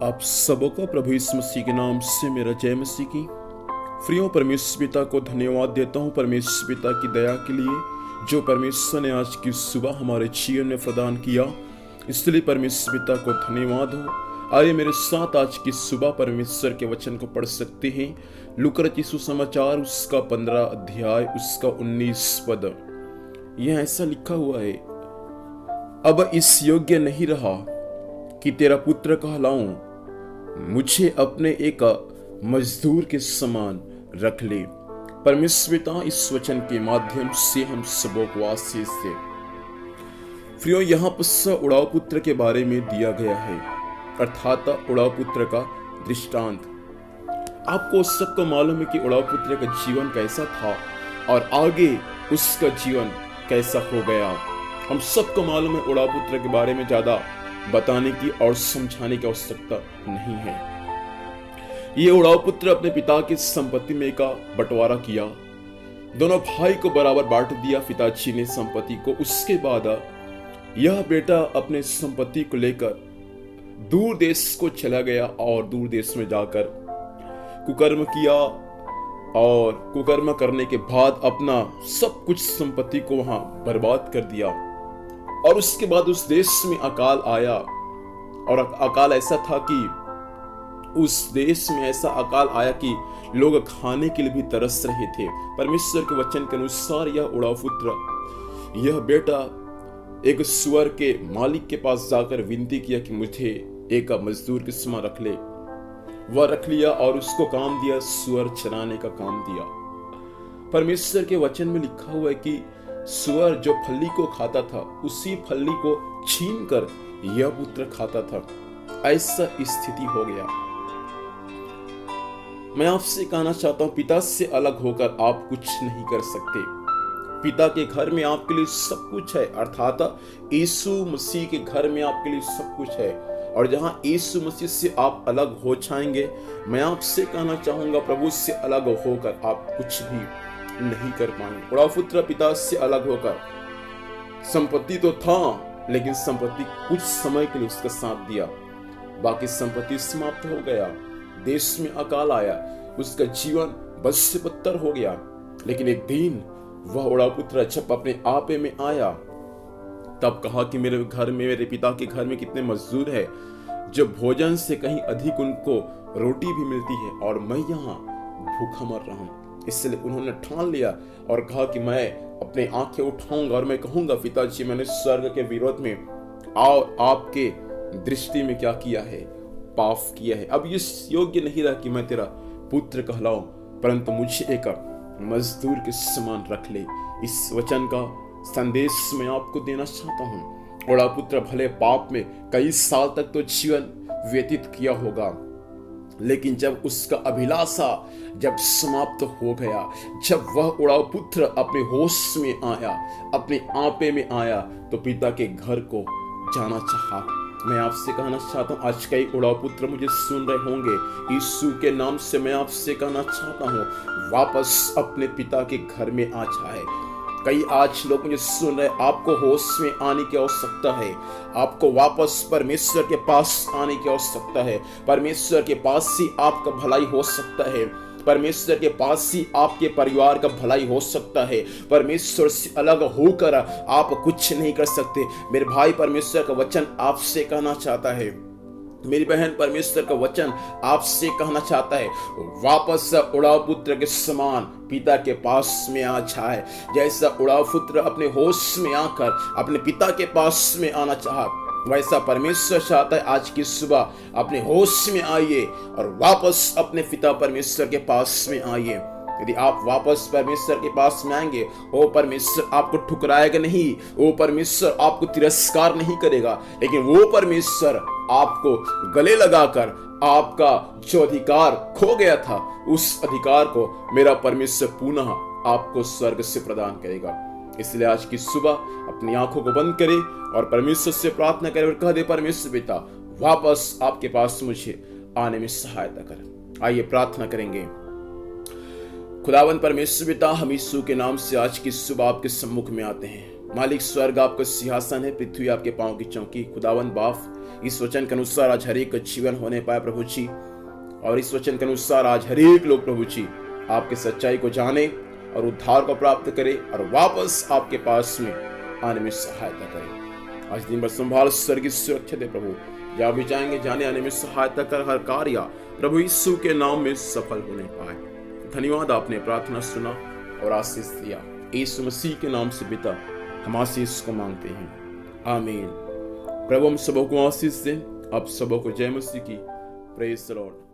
आप सबको प्रभु यीशु मसीह के नाम से मेरा जय मसीह की। प्रियो, परमेश्वर पिता को धन्यवाद देता हूँ परमेश्वर पिता की दया के लिए जो परमेश्वर ने आज की सुबह हमारे जीवन में प्रदान किया। इसलिए परमेश्वर पिता को धन्यवाद हो। आइए मेरे साथ आज की सुबह परमेश्वर के वचन को पढ़ सकते हैं। लूका रचित सुसमाचार उसका 15 अध्याय उसका 19 पद। यह ऐसा लिखा हुआ है, अब इस योग्य नहीं रहा कि तेरा पुत्र कहलाऊं, मुझे अपने एक मजदूर के समान रख ले। परमेश्वर पिता इस वचन के माध्यम से हम सबों को आशीष दे। प्रियो, यहाँ पर उड़ाऊ पुत्र के बारे में दिया गया है, अर्थात उड़ाऊ पुत्र का दृष्टांत। आपको सबको मालूम है कि उड़ाऊ पुत्र का जीवन कैसा था और आगे उसका जीवन कैसा हो गया। हम सबको मालूम है उड़ाऊ पुत्र के बारे में ज्यादा बताने की और समझाने की आवश्यकता नहीं है। ये उड़ाऊ पुत्र अपने पिता की संपत्ति में का बंटवारा किया, दोनों भाई को बराबर बांट दिया पिताजी ने संपत्ति को। उसके बाद यह बेटा अपने संपत्ति को लेकर दूर देश को चला गया और दूर देश में जाकर कुकर्म किया और कुकर्म करने के बाद अपना सब कुछ संपत्ति को वहां बर्बाद कर दिया। और उसके बाद उस देश में अकाल आया और अकाल ऐसा था कि उस देश में ऐसा अकाल आया कि लोग खाने के लिए भी तरस रहे थे। परमेश्वर के वचन के अनुसार यह उड़ाऊ पुत्र, यह बेटा एक सुअर के मालिक के पास जाकर विनती किया कि मुझे एक मजदूर के समान रख ले। वह रख लिया और उसको काम दिया, सुअर चराने का काम दिया। परमेश्वर के वचन में लिखा हुआ है कि सुअर जो फली को खाता था उसी फली को छीन कर यह पुत्र खाता था। ऐसा स्थिति हो गया। मैं आपसे कहना चाहता हूं, पिता से अलग होकर आप कुछ नहीं कर सकते। पिता के घर में आपके लिए सब कुछ है, अर्थात यीशु मसीह के घर में आपके लिए सब कुछ है। और जहां यीशु मसीह से आप अलग हो जाएंगे, मैं आपसे कहना चाहूंगा प्रभु से अलग होकर आप कुछ भी नहीं कर पाएंगे। उड़ाऊ पुत्र पिता से अलग होकर, संपत्ति तो था लेकिन संपत्ति कुछ समय के लिए उसका साथ दिया, बाकी संपत्ति समाप्त हो गया। देश में अकाल आया, उसका जीवन बस से बदतर हो गया। लेकिन एक दिन वह उड़ाऊ पुत्र जब अपने आपे में आया तब कहा कि मेरे घर में, मेरे पिता के घर में कितने मजदूर है जो भोजन से कहीं अधिक उनको रोटी भी मिलती है और मैं यहाँ भूखा मर रहा हूँ। इसलिए उन्होंने ठान लिया और कहा कि मैं अपने आंखें उठाऊंगा और मैं कहूंगा, पिताजी मैंने स्वर्ग के विरोध में और आपके दृष्टि में क्या किया है, पाप किया है। अब इस योग्य नहीं रहा कि मैं तेरा पुत्र कहलाऊं, परंतु मुझे एक मजदूर के समान रख ले। इस वचन का संदेश मैं आपको देना चाहता हूं। उड़ाऊ पुत्र भले पाप में कई साल तक तो जीवन व्यतीत किया होगा, लेकिन जब उसका अभिलाषा जब समाप्त हो गया, जब वह उड़ाऊ पुत्र अपने होश में आया, अपने आपे में आया, तो पिता के घर को जाना चाहा। मैं आपसे कहना चाहता हूँ, आज कई उड़ाऊ पुत्र मुझे सुन रहे होंगे, यीशु के नाम से मैं आपसे कहना चाहता हूँ, वापस अपने पिता के घर में आ जाए। कई आज लोग मुझे सुन रहे, आपको होश में आने की आवश्यकता है, आपको वापस परमेश्वर के पास आने की आवश्यकता है। परमेश्वर के पास ही आपका भलाई हो सकता है, परमेश्वर के पास ही आपके परिवार का भलाई हो सकता है। परमेश्वर से अलग होकर आप कुछ नहीं कर सकते। मेरे भाई, परमेश्वर का वचन आपसे कहना चाहता है, मेरी बहन, परमेश्वर का वचन आपसे कहना चाहता है, वापस उड़ाऊ पुत्र के समान पिता के पास में आ जाए। जैसा उड़ाऊ पुत्र अपने होश में आकर अपने पिता के पास में आना चाहा, वैसा परमेश्वर चाहता है आज की सुबह अपने होश में आइए और वापस अपने पिता परमेश्वर के पास में आइए। यदि आप वापस परमेश्वर के पास में आएंगे, वो परमेश्वर आपको ठुकराएगा नहीं, वो परमेश्वर आपको तिरस्कार नहीं करेगा, लेकिन वो परमेश्वर आपको गले लगाकर आपका जो अधिकार खो गया था, उस अधिकार को मेरा परमेश्वर पुनः आपको स्वर्ग से प्रदान करेगा। इसलिए आज की सुबह अपनी आंखों को बंद करें और परमेश्वर से प्रार्थना करें और कह दे, परमेश्वर पिता वापस आपके पास मुझे आने में सहायता कर। आइए प्रार्थना करेंगे। खुदावंद परमेश्वर पिता, हम यीशु के नाम से आज की सुबह आपके सम्मुख में आते हैं। मालिक, स्वर्ग आपका सिंहासन है, पृथ्वी आपके पांव की चौकी। खुदावंद बाप, इस वचन के अनुसार आज हर एक का जीवन होने पाए प्रभु जी, और इस वचन के अनुसार आज हर एक लोग प्रभु जी आपके सच्चाई को जाने और उद्धार को प्राप्त करे और वापस आपके पास में आने में सहायता करे। आज दिन भर संभाल, स्वर्गीय सुरक्षा दे प्रभु, जहाँ भी जाएंगे जाने आने में सहायता कर, हर कार्य प्रभु यीशु के नाम में सफल होने पाए। धन्यवाद, आपने प्रार्थना सुना और आशीष दिया। यीशु मसीह के नाम से पिता हम आशीष को मांगते हैं, आमीन। प्रभु हम सबों को आशीष दे, आप सबों को जय मसीह की। Praise the Lord.